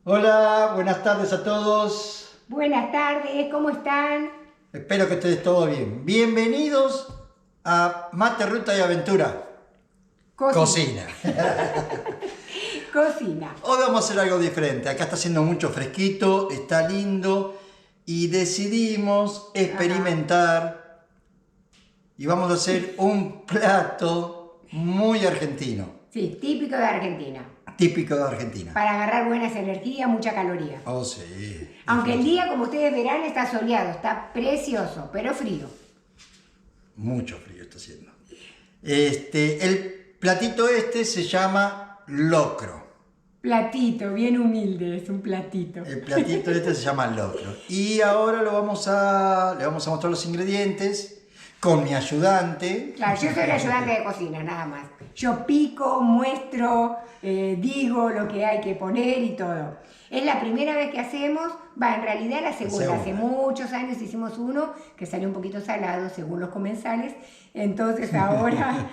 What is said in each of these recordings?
Hola, buenas tardes a todos. Buenas tardes, ¿cómo están? Espero que estés todo bien. Bienvenidos a Mate, Ruta y Aventura. Cocina. Cocina. Hoy vamos a hacer algo diferente. Acá está haciendo mucho fresquito, está lindo y decidimos experimentar y vamos a hacer un plato muy argentino. Sí, típico de Argentina. Típico de Argentina. Para agarrar buenas energías, mucha caloría. Oh, sí. Aunque el día, como ustedes verán, está soleado, está precioso, pero frío. Mucho frío está haciendo. El platito se llama locro. Platito, bien humilde, es un platito. El platito se llama locro. Y ahora le vamos a mostrar los ingredientes con mi ayudante. Claro, yo soy la ayudante de cocina, nada más. Yo pico, muestro, digo lo que hay que poner y todo. Es la primera vez que hacemos, en realidad la segunda. Hace muchos años hicimos uno que salió un poquito salado según los comensales. Entonces ahora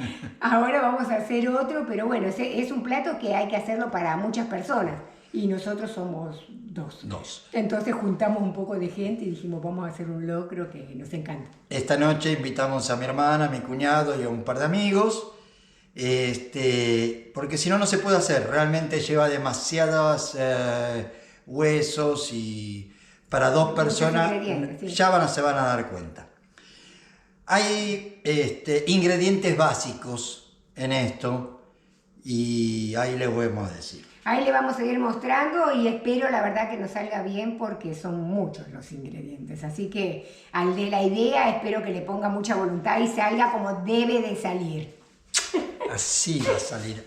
vamos a hacer otro, pero bueno, es un plato que hay que hacerlo para muchas personas. Y nosotros somos dos. Entonces juntamos un poco de gente y dijimos, vamos a hacer un locro que nos encanta. Esta noche invitamos a mi hermana, a mi cuñado y a un par de amigos. Porque si no, no se puede hacer. Realmente lleva demasiados huesos y para dos personas sí. se van a dar cuenta. Hay ingredientes básicos en esto y ahí les podemos decir. Ahí le vamos a ir mostrando y espero la verdad que nos salga bien porque son muchos los ingredientes. Así que al de la idea espero que le ponga mucha voluntad y salga como debe de salir. Así va a salir,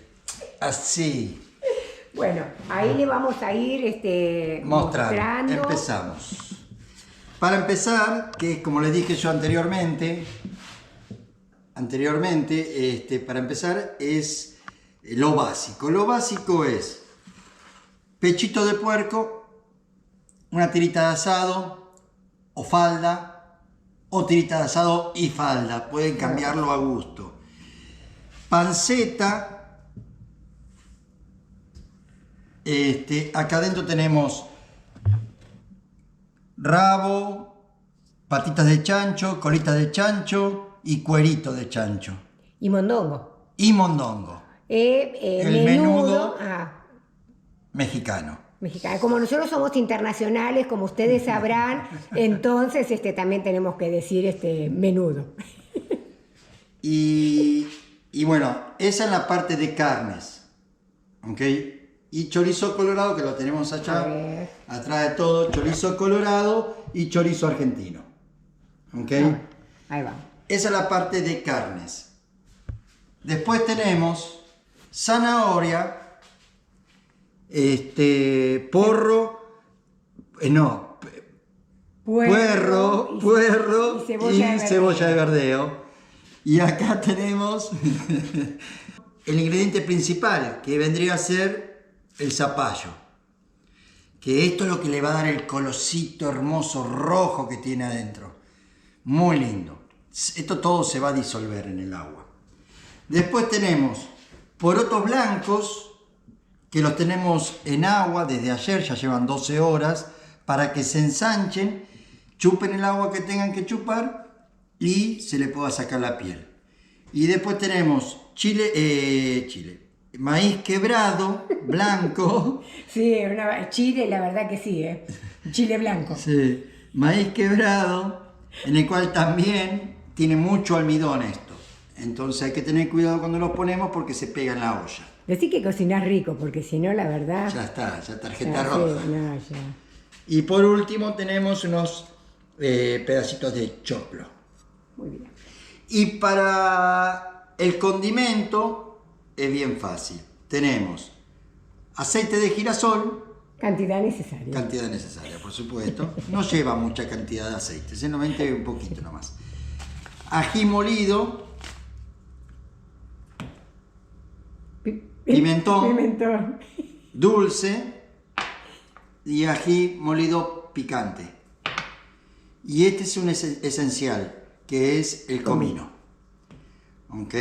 así. Bueno, ahí le vamos a ir mostrando. Empezamos. Para empezar, que como les dije yo anteriormente, para empezar es lo básico. Lo básico es pechito de puerco, una tirita de asado o falda, o tirita de asado y falda. Pueden cambiarlo a gusto. Panceta. Acá adentro tenemos rabo, patitas de chancho, colitas de chancho y cuerito de chancho. Y mondongo. Y mondongo. El menudo mexicano. Como nosotros somos internacionales, como ustedes sabrán, entonces también tenemos que decir menudo. Y bueno, esa es la parte de carnes. ¿Ok? Y chorizo colorado, que lo tenemos allá, atrás de todo, chorizo colorado y chorizo argentino. ¿Ok? Ahí va. Esa es la parte de carnes. Después tenemos zanahoria, puerro y cebolla de verdeo. Y acá tenemos el ingrediente principal, que vendría a ser el zapallo. Que esto es lo que le va a dar el colorcito hermoso rojo que tiene adentro. Muy lindo. Esto todo se va a disolver en el agua. Después tenemos porotos blancos, que los tenemos en agua desde ayer, ya llevan 12 horas, para que se ensanchen, chupen el agua que tengan que chupar y se le pueda sacar la piel. Y después tenemos maíz quebrado, blanco. Sí, chile, la verdad que sí, chile blanco. Sí, maíz quebrado, en el cual también tiene mucho almidón esto. Entonces hay que tener cuidado cuando lo ponemos porque se pega en la olla. Decí que cocinas rico, porque si no, la verdad... Ya tarjeta roja. Sí, no, ya. Y por último tenemos unos pedacitos de choclo. Muy bien. Y para el condimento es bien fácil. Tenemos aceite de girasol. Cantidad necesaria. Cantidad necesaria, por supuesto. No lleva mucha cantidad de aceite, solamente un poquito nomás. Ají molido. Pimentón. Dulce. Y ají molido picante. Y este es un esencial, que es el comino. ¿Ok?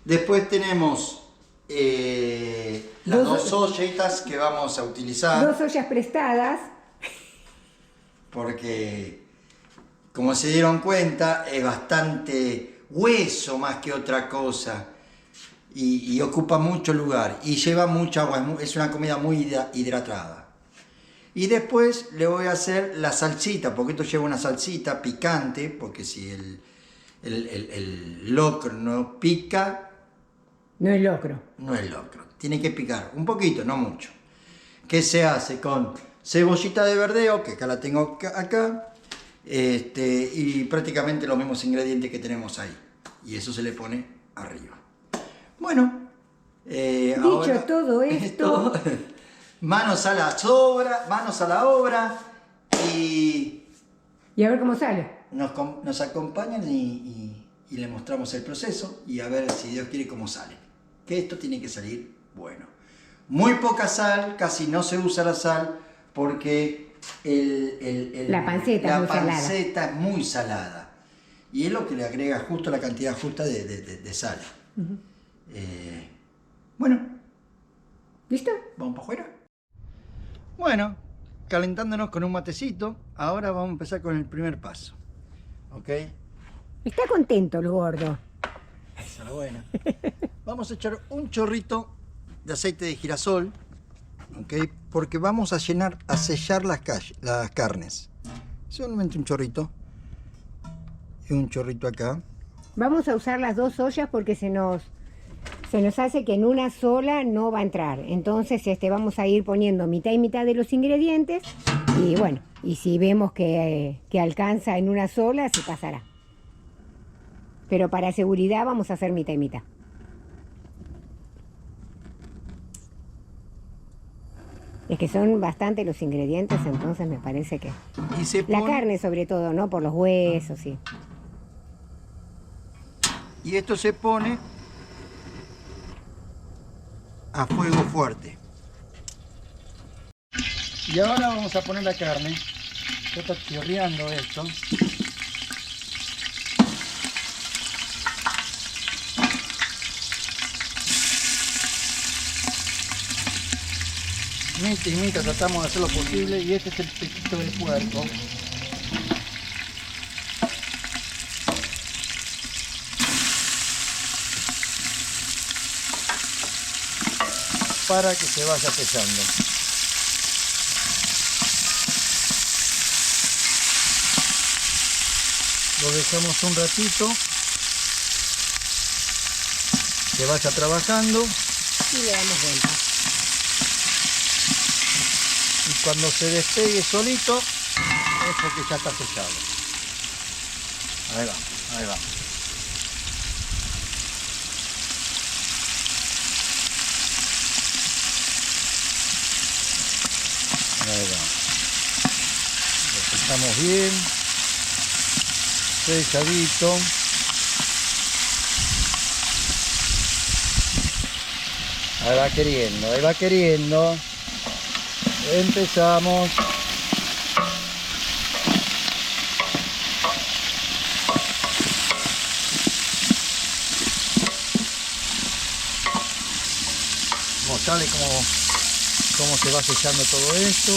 Después tenemos las dos ollitas que vamos a utilizar. 2 ollas prestadas. Porque, como se dieron cuenta, es bastante hueso más que otra cosa. Y ocupa mucho lugar. Y lleva mucha agua. Es una comida muy hidratada. Y después le voy a hacer la salsita, porque esto lleva una salsita picante, porque si el locro no pica... No es locro. No es locro. Tiene que picar un poquito, no mucho. ¿Qué se hace? Con cebollita de verdeo, que acá la tengo acá, y prácticamente los mismos ingredientes que tenemos ahí. Y eso se le pone arriba. Bueno, dicho todo esto... manos a la obra y a ver cómo sale. nos acompañan y le mostramos el proceso y a ver si Dios quiere cómo sale. Que esto tiene que salir bueno. Muy poca sal, casi no se usa la sal porque la panceta es muy salada. Y es lo que le agrega justo la cantidad justa de sal. Bueno. ¿Listo? ¿Vamos para afuera? Bueno, calentándonos con un matecito, ahora vamos a empezar con el primer paso. ¿Ok? Está contento el gordo. Esa es la buena. Vamos a echar un chorrito de aceite de girasol, ¿ok? Porque vamos a sellar las carnes. Solamente un chorrito. Y un chorrito acá. Vamos a usar las 2 ollas porque se nos hace que en una sola no va a entrar. Entonces vamos a ir poniendo mitad y mitad de los ingredientes. Y bueno, y si vemos que alcanza en una sola, se pasará. Pero para seguridad vamos a hacer mitad y mitad. Es que son bastante los ingredientes, entonces me parece que... La carne sobre todo, ¿no? Por los huesos, sí. Y esto se pone a fuego fuerte. Y ahora vamos a poner la carne. Ya está chorreando esto. Mitad y mitad tratamos de hacer lo posible y este es el pechito del puerco. Para que se vaya pesando. Lo dejamos un ratito que vaya trabajando y le damos vuelta. Y cuando se despegue solito es porque ya está sellado. Ahí va, ahí va. Ahí va. Lo sellamos bien. Selladito. Ahí va queriendo, ahí va queriendo. Empezamos. Mostrarle cómo se va sellando todo esto.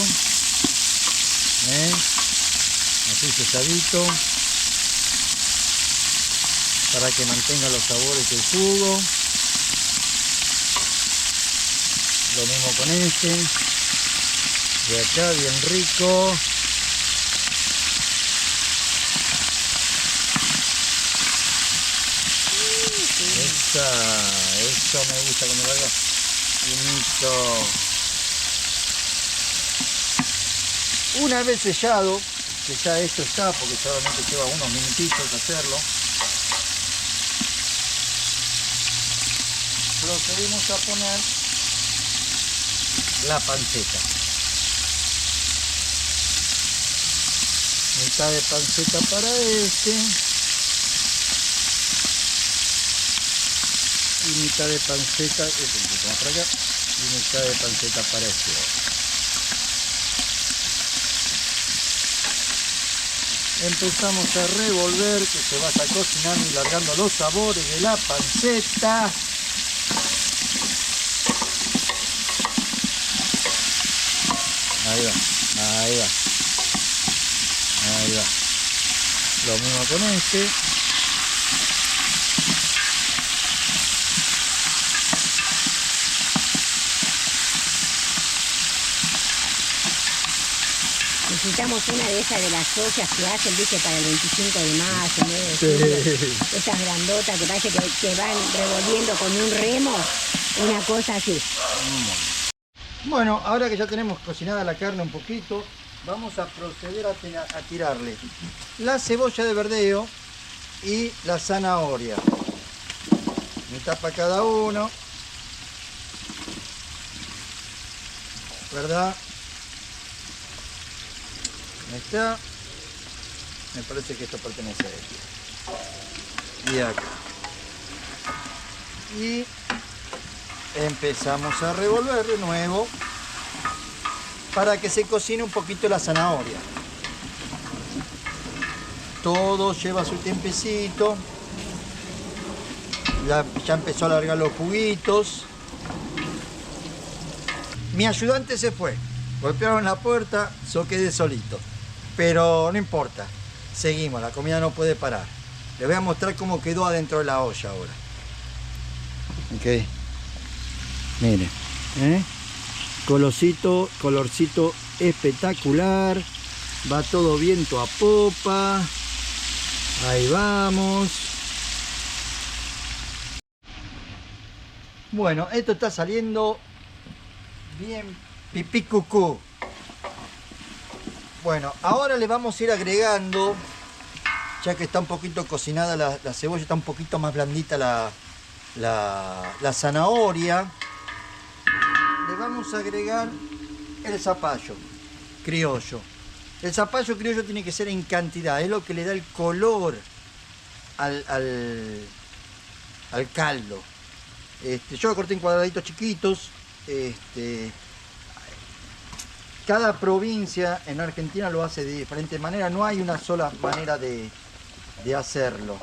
Así selladito. Para que mantenga los sabores del jugo. Lo mismo con este. De acá, bien rico. Eso me gusta cuando lo hago finito. Una vez sellado, que ya esto está, porque solamente lleva unos minutitos hacerlo, procedimos a poner la panceta. Mitad de panceta para este y mitad de panceta, un poquito más para acá, y mitad de panceta para este otro. Empezamos a revolver, que se vaya cocinando y largando los sabores de la panceta. Ahí va. Ahí va. Lo mismo con este. Necesitamos una de esas de las ollas que hacen, viste, para el 25 de mayo, ¿no? Sí. Esas grandotas que parece que van revolviendo con un remo, una cosa así. Bueno, ahora que ya tenemos cocinada la carne un poquito, vamos a proceder a tirarle la cebolla de verdeo y la zanahoria. Mitad para cada uno, ¿verdad? Ahí está. Me parece que esto pertenece a él. Y acá. Y empezamos a revolver de nuevo para que se cocine un poquito la zanahoria. Todo lleva su tiempecito. Ya empezó a alargar los juguitos. Mi ayudante se fue. Golpearon la puerta, yo quedé solito. Pero no importa. Seguimos, la comida no puede parar. Les voy a mostrar cómo quedó adentro de la olla ahora. Ok. Miren. Colorcito espectacular. Va todo viento a popa. Ahí vamos. Bueno, esto está saliendo bien pipí cucú. Bueno, ahora le vamos a ir agregando, ya que está un poquito cocinada la cebolla, está un poquito más blandita la zanahoria. Le vamos a agregar el zapallo criollo. El zapallo criollo tiene que ser en cantidad, es lo que le da el color al caldo. Yo lo corté en cuadraditos chiquitos. Cada provincia en Argentina lo hace de diferente manera, no hay una sola manera de hacerlo.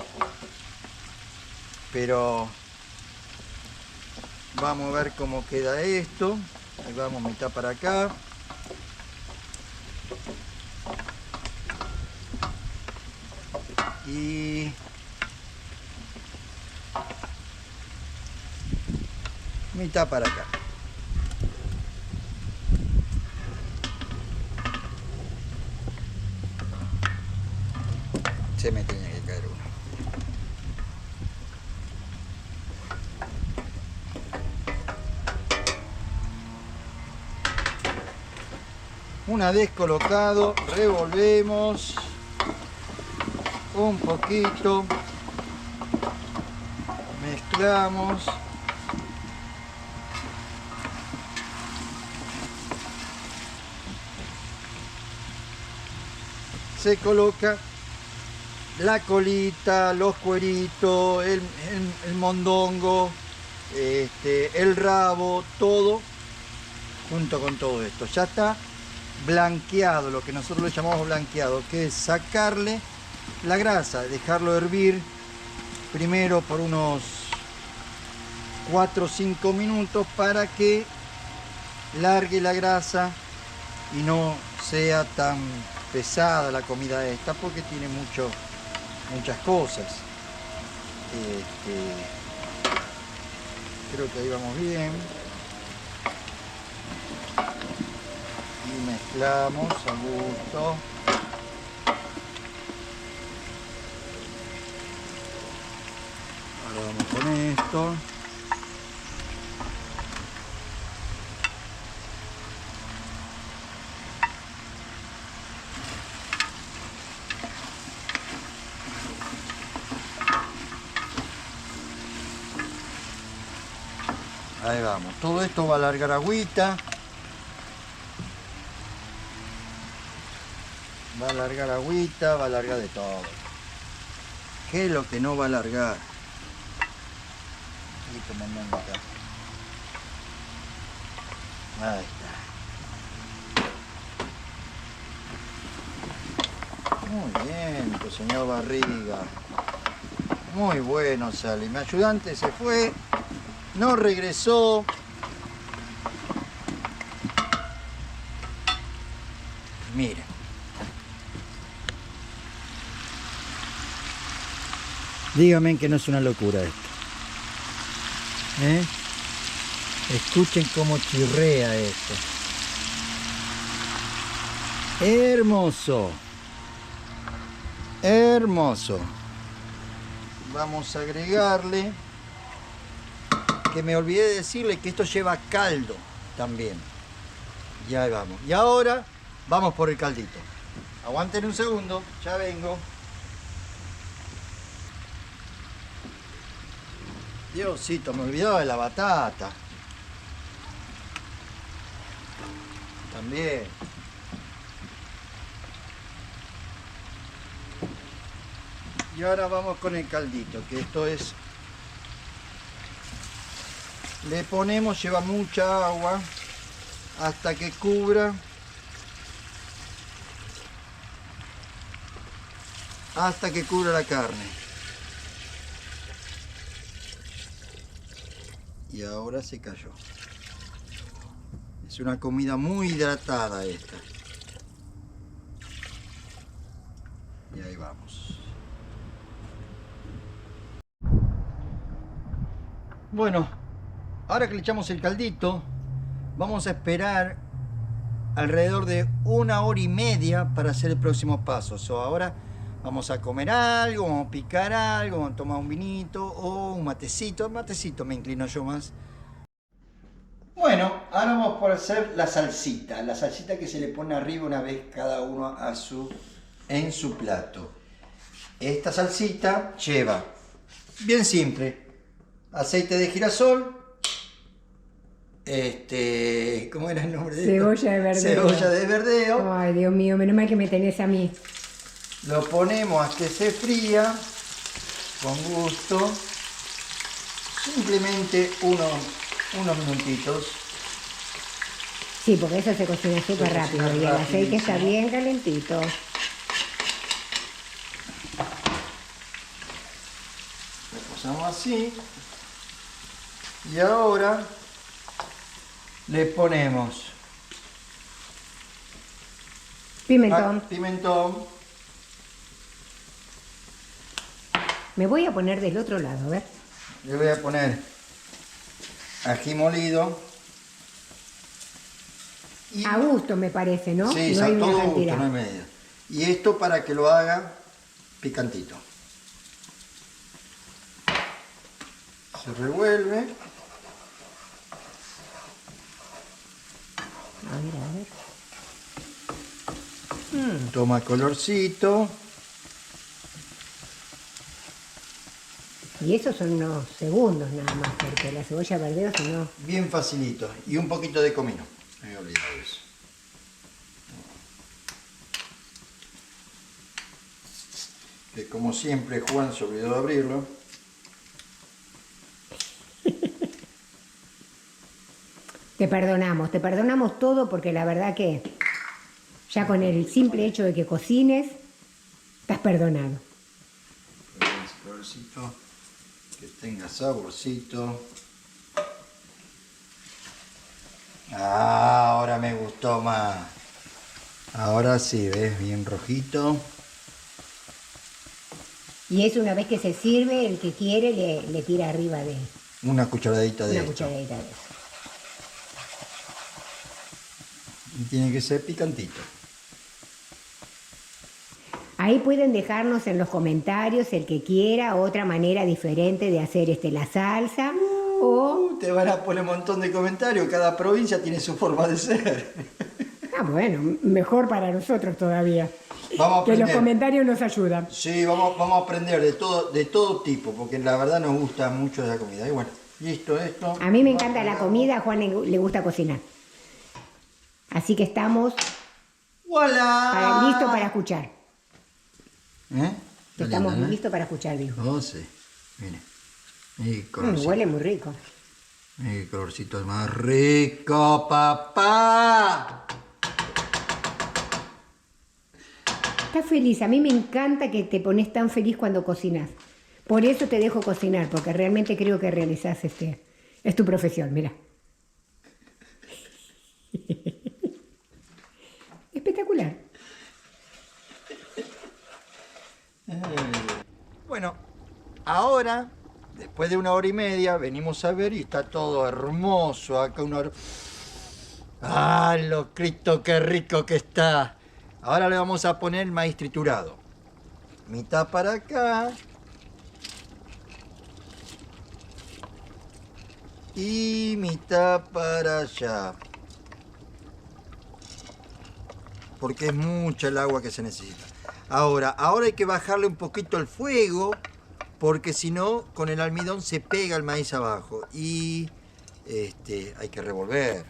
Pero vamos a ver cómo queda esto. Ahí vamos, mitad para acá. Y mitad para acá. Se me tenía que caer uno. Una vez colocado, revolvemos un poquito, mezclamos. Se coloca la colita, los cueritos, el mondongo, el rabo, todo junto con todo esto. Ya está blanqueado, lo que nosotros le llamamos blanqueado, que es sacarle la grasa, dejarlo hervir primero por unos 4 o 5 minutos para que largue la grasa y no sea tan pesada la comida esta, porque tiene muchas cosas. Creo que ahí vamos bien. Y mezclamos a gusto. Ahora vamos con esto. Ahí vamos. Todo esto va a alargar agüita. Va a alargar agüita, va a alargar de todo. ¿Qué es lo que no va a alargar? Y mandando acá. Ahí está. Muy bien, tu señor Barriga. Muy bueno sale. Mi ayudante se fue. No regresó. Miren. Díganme que no es una locura esto. ¿Eh? Escuchen cómo chirrea esto. Hermoso. Hermoso. Vamos a agregarle, que me olvidé de decirle que esto lleva caldo también. Ya vamos. Y ahora vamos por el caldito. Aguanten un segundo, ya vengo. Diosito, me olvidaba de la batata. También. Y ahora vamos con el caldito, que esto es... Le ponemos, lleva mucha agua, hasta que cubra. Hasta que cubra la carne. Y ahora se cayó. Es una comida muy hidratada esta. Y ahí vamos. Bueno, ahora que le echamos el caldito, vamos a esperar alrededor de 1 hora y media para hacer el próximo paso. Ahora vamos a comer algo, vamos a picar algo, vamos a tomar un vinito o un matecito. El matecito me inclino yo más. Bueno, ahora vamos por hacer la salsita que se le pone arriba una vez cada uno en su plato. Esta salsita lleva, bien simple, aceite de girasol, ¿cómo era el nombre de esto? Cebolla de verdeo. Cebolla de verdeo. Ay, Dios mío, menos mal que me tenés a mí. Lo ponemos a que se fría con gusto. Simplemente unos minutitos. Sí, porque eso se cocina súper rápido y el aceite está bien calentito. Lo pasamos así. Y ahora le ponemos Pimentón. pimentón. Me voy a poner del otro lado, a ver. Le voy a poner ají molido. Y, A gusto me parece, ¿no? sí, No hay a una todo gusto, cantidad. no hay medida. Y esto para que lo haga picantito. Se revuelve. A ver. Toma colorcito. Y esos son unos segundos nada más, porque la cebolla verdeo, si no... Bien facilito. Y un poquito de comino. Me he olvidado de eso. Que como siempre Juan se olvidó de abrirlo. Te perdonamos todo porque la verdad que ya con el simple hecho de que cocines, estás perdonado. Colorcito, que tenga saborcito. Ah, ahora me gustó más. Ahora sí, ¿ves? Bien rojito. Y eso una vez que se sirve, el que quiere le tira arriba de Una cucharadita de una esto. cucharadita de eso. Y tiene que ser picantito. Ahí pueden dejarnos en los comentarios el que quiera otra manera diferente de hacer la salsa o... Te van a poner un montón de comentarios. Cada provincia tiene su forma de ser. Ah, bueno, mejor para nosotros todavía. Vamos a Que los aprender. comentarios nos ayudan. Sí, vamos a aprender de todo tipo, porque la verdad nos gusta mucho la comida. Y bueno, listo esto. A mí me encanta la comida, a Juan le gusta cocinar. Así que estamos ¡Voilà! listos para escuchar. ¿Eh? Está Estamos linda, ¿no? listos para escuchar, dijo. Oh, sí. Mire. Mire qué colorcito. Huele muy rico. Mire qué colorcito más rico, papá. Estás feliz. A mí me encanta que te pones tan feliz cuando cocinas. Por eso te dejo cocinar, porque realmente creo que realizás es tu profesión, mira. Espectacular. ahora, después de 1 hora y media, venimos a ver y está todo hermoso. Acá ¡ah, lo Cristo, qué rico que está! Ahora le vamos a poner el maíz triturado. Mitad para acá. Y mitad para allá. Porque es mucha el agua que se necesita. Ahora hay que bajarle un poquito el fuego, porque si no, con el almidón se pega el maíz abajo. Y hay que revolver.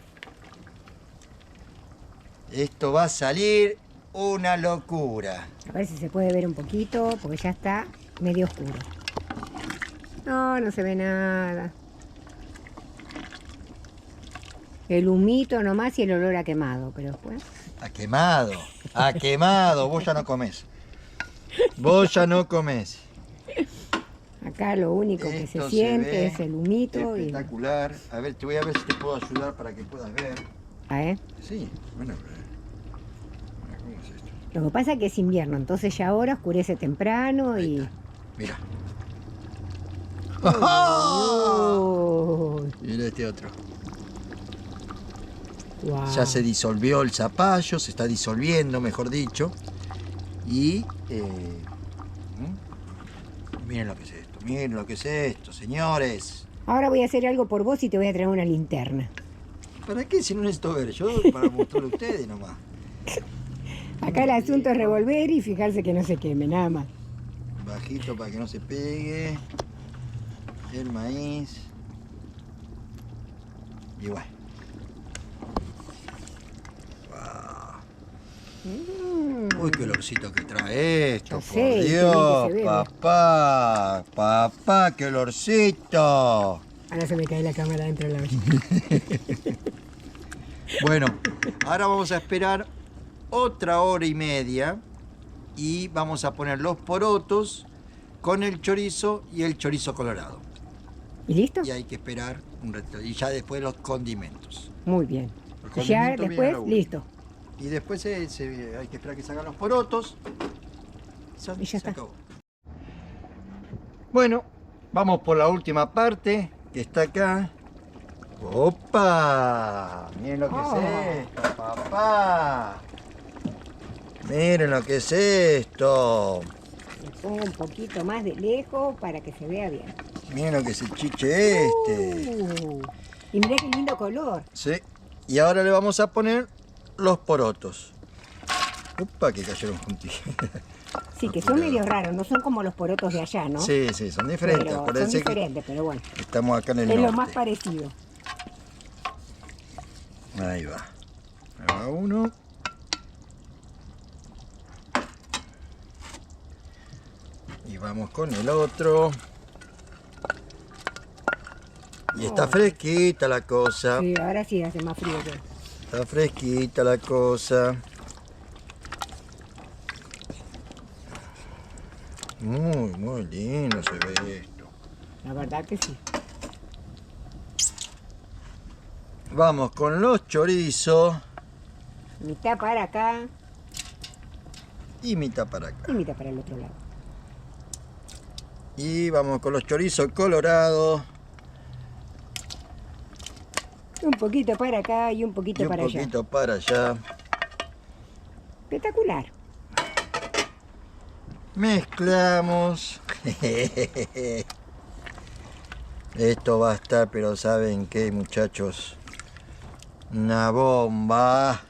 Esto va a salir una locura. A ver si se puede ver un poquito, porque ya está medio oscuro. No, no se ve nada. El humito nomás y el olor a quemado, pero después... A quemado, a quemado. Vos ya no comés. Vos ya no comés. Acá lo único que Esto se siente ve es el humito. Espectacular. A ver, te voy a ver si te puedo ayudar para que puedas ver. Sí, bueno. ¿Cómo es esto? Lo que pasa es que es invierno, entonces ya ahora oscurece temprano Ahí y... está. Mira. Uy, Mira este otro. wow. Ya se disolvió el zapallo, se está disolviendo, mejor dicho. Y miren lo que es esto, miren lo que es esto, señores. Ahora voy a hacer algo por vos y te voy a traer una linterna. ¿Para qué si no necesito ver? Yo para mostrarle a ustedes nomás. Acá el asunto es revolver y fijarse que no se queme, nada más. Bajito para que no se pegue. El maíz. Y bueno. Uy, qué olorcito que trae esto, Yo por sé, qué bien que Dios, se ve. papá, qué olorcito. Ahora se me cae la cámara dentro de la olla. Bueno, ahora vamos a esperar 1 hora y media y vamos a poner los porotos con el chorizo y el chorizo colorado. ¿Y listo? Y hay que esperar un rato y ya después los condimentos. Muy bien. Los Y ya condimentos después, vienen a uno. listo. Y después hay que esperar que salgan los porotos. Y ya está. Acabó. Bueno, vamos por la última parte, que está acá. ¡Opa! Miren lo que es esto, papá. Miren lo que es esto. Le pongo un poquito más de lejos para que se vea bien. Miren lo que es el chiche este. Y mirá qué lindo color. Sí. Y ahora le vamos a poner los porotos. Opa, que cayeron juntitos. Sí, que son medio raros, no son como los porotos de allá, ¿no? Sí, son diferentes. Pero son Acuérdense diferentes, pero bueno. que estamos acá en el Es norte. lo más parecido. Ahí va. Ahí va uno. Y vamos con el otro. Y está fresquita la cosa. Sí, ahora sí hace más frío. Está fresquita la cosa. Muy lindo se ve esto. La verdad que sí. Vamos con los chorizos. Mitad para acá Y mitad para acá. y mitad para el otro lado. Y vamos con los chorizos colorados. Un poquito para acá y un poquito Y un para allá. poquito para allá. Espectacular. Mezclamos. Esto va a estar, pero ¿saben qué, muchachos? Una bomba.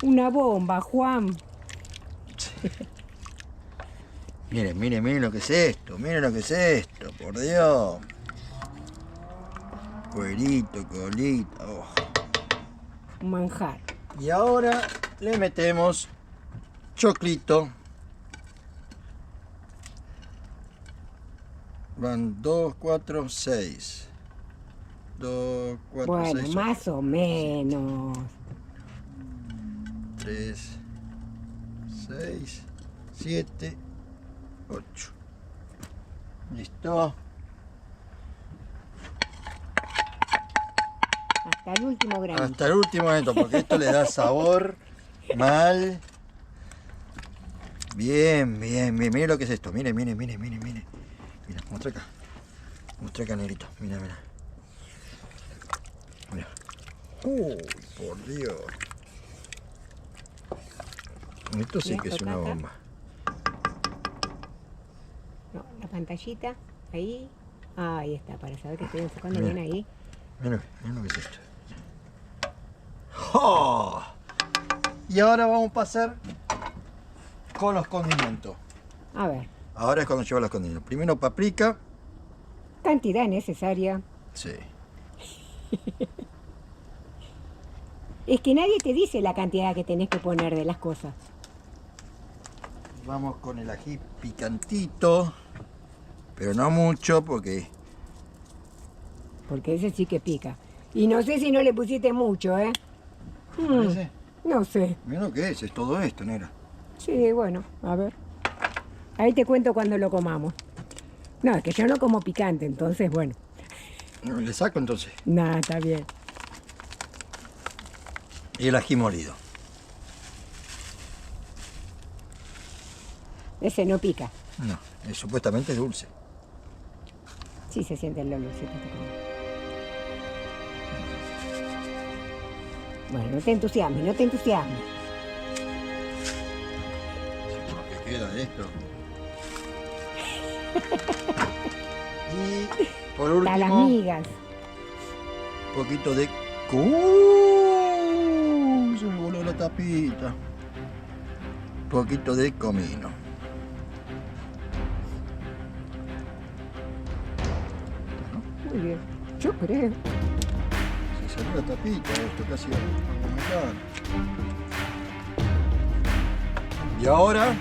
Una bomba, Juan. Miren lo que es esto. Miren lo que es esto, por Dios. Cuerito, colita. Oh. Un manjar. Y ahora le metemos choclito. Van 2, 4, 6. 2, 4, Bueno, 6. más o menos. 3, 6, 7, 8. Listo. Hasta el último grano. Hasta el último momento, porque esto le da sabor mal. Bien. Miren lo que es esto. Miren. Mira, muestra acá, negrito. Mira. Mira. Uy, por Dios. Esto sí que es una bomba. No, la pantallita, ahí. Ahí está, para saber que estoy enfocando bien ahí. Mira lo que es esto. ¡Oh! Y ahora vamos a pasar con los condimentos. A ver. Ahora es cuando llevo los condimentos. Primero paprika. Cantidad necesaria. Sí. Es que nadie te dice la cantidad que tenés que poner de las cosas. Vamos con el ají picantito. Pero no mucho porque Porque ese sí que pica. Y no sé si no le pusiste mucho, ¿eh? ¿parece? No sé. Mira lo que es todo esto, negra. Sí, bueno, a ver. Ahí te cuento cuando lo comamos. No, es que yo no como picante, entonces, bueno. Le saco entonces. Nada, está bien. Y el ají molido. Ese no pica. No, supuestamente es dulce. Sí se siente el olorcito. Bueno, no te entusiasmes. Lo que queda de esto. Y por Para las último, migas. un poquito de... se me voló la tapita. Un poquito de comino. Muy bien. Yo creo. Se salió la tapita, esto casi va a vomitar. Y ahora...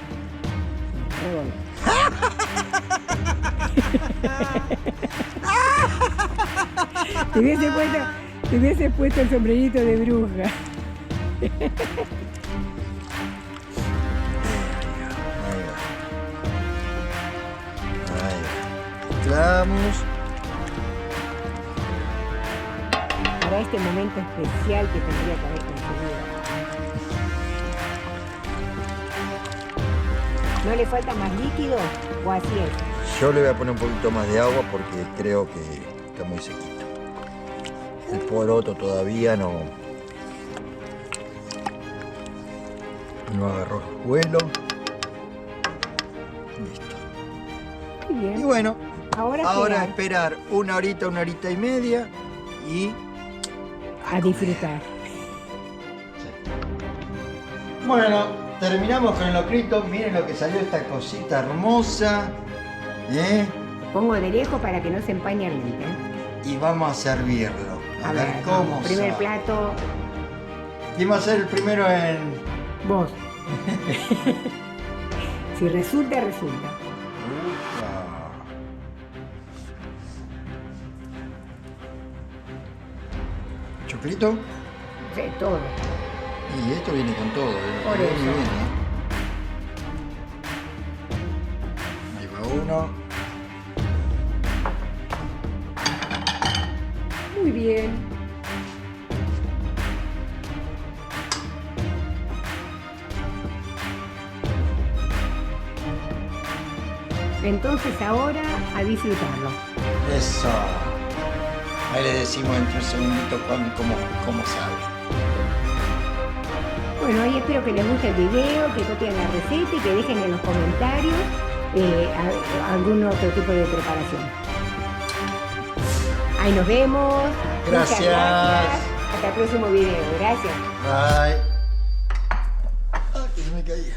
Te hubiese puesto el sombrerito de bruja. Ahí va. Mezclamos. Para este momento especial que tendría que haber conseguido. ¿No le falta más líquido o así es? Yo le voy a poner un poquito más de agua porque creo que está muy sequito. El poroto todavía no agarró el vuelo. Listo. Muy bien. Y bueno, Ahora esperar una horita y media y a disfrutar. bueno, terminamos con el locrito. Miren lo que salió esta cosita hermosa. Pongo de lejos para que no se empañe el lente. Y vamos a servirlo. A ver cómo Primer sabe. plato, ¿Quién va a ser el primero en...? vos. Si resulta, resulta. ¿Choclito? De todo. Y esto viene con todo. Por Viene eso. bien, Ahí va uno. Muy bien. Entonces ahora a disfrutarlo. Eso. Ahí le decimos entre un segundito cómo sabe. Bueno, ahí espero que les guste el video, que copien la receta y que dejen en los comentarios algún otro tipo de preparación. Ahí nos vemos. Muchas Gracias. gracias. Hasta el próximo video. Gracias. Bye. Ah, que se me caía.